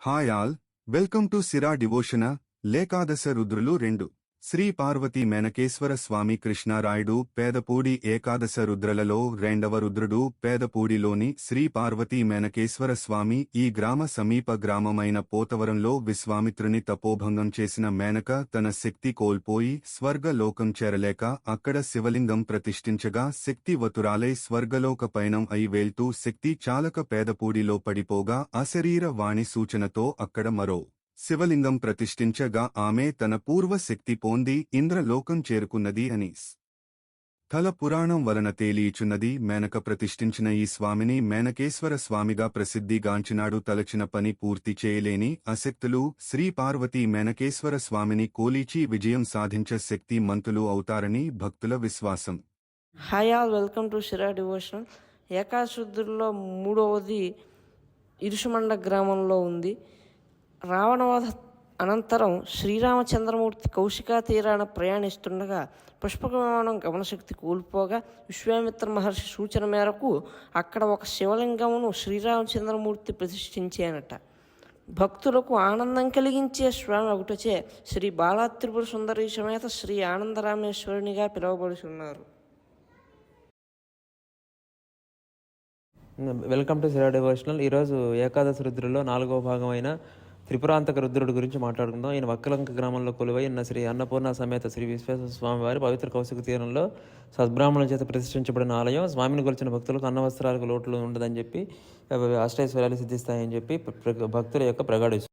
Hi all, welcome to సిరా డివోషన లేకాదశ రుద్రులు 2. శ్రీ పార్వతీ మేనకేశ్వర స్వామి కృష్ణారాయుడు పేదపూడి ఏకాదశ రుద్రలలో రెండవ రుద్రుడు. పేదపూడిలోని శ్రీ పార్వతీ మేనకేశ్వర స్వామి ఈ గ్రామ సమీప గ్రామమైన పోతవరంలో విశ్వామిత్రుని తపోభంగం చేసిన మేనక తన శక్తి కోల్పోయి స్వర్గలోకం చేరలేక అక్కడ శివలింగం ప్రతిష్ఠించగా శక్తివతురాలై స్వర్గలోక పయనం అయి వెళ్తూ శక్తి చాలక పేదపూడిలో పడిపోగా అశరీర వాణి సూచనతో అక్కడ మరో శివలింగం ప్రతిష్ఠించగా ఆమె తన పూర్వ శక్తి పొంది ఇంద్రలోకం చేరుకున్నది అని స్థల పురాణం వలన తేలియుచున్నది. మేనక ప్రతిష్ఠించిన ఈ స్వామిని మేనకేశ్వర స్వామిగా ప్రసిద్ధిగాంచినాడు. తలచిన పని పూర్తి చేయలేని అశక్తులు శ్రీ పార్వతీ మేనకేశ్వర స్వామిని కోలీచి విజయం సాధించ శక్తి మంతులు అవుతారని భక్తుల విశ్వాసం. Hi all, welcome to Shira devotion. ఏకాశుద్ధుల్లో మూడవది ఇరుషుమండ గ్రామంలో ఉంది. రావణవధ అనంతరం శ్రీరామచంద్రమూర్తి కౌశికా తీరాన ప్రయాణిస్తుండగా పుష్పక విమానం గమనశక్తి కోల్పోగా విశ్వామిత్ర మహర్షి సూచన మేరకు అక్కడ ఒక శివలింగమును శ్రీరామచంద్రమూర్తి ప్రతిష్ఠించానట. భక్తులకు ఆనందం కలిగించే స్వామి ఒకటచే శ్రీ బాలాత్రిపుర సుందరీ సమేత శ్రీ ఆనందరామేశ్వరునిగా పిలువబడుతున్నారు. వెల్కమ్ టు సిరా డివోషనల్. ఈరోజు ఏకాదశి రుద్రుల్లో 4వ భాగమైన త్రిపురాంతక రుద్రుడి గురించి మాట్లాడుకుందాం. ఈయన వక్కలంక గ్రామంలో కొలువై ఉన్న శ్రీ అన్నపూర్ణ సమేత శ్రీ విశ్వేశ్వర స్వామి వారి పవిత్ర కౌశిక తీరంలో సద్బ్రాహ్మణుల చేత ప్రతిష్ఠించబడిన ఆలయం. స్వామిని కొలిచిన భక్తులకు అన్నవస్త్రాలకు లోట్లు ఉండదని చెప్పి అష్టైశ్వర్యాలు సిద్ధిస్తాయని చెప్పి భక్తుల యొక్క ప్రగాఢ విశ్వాసం.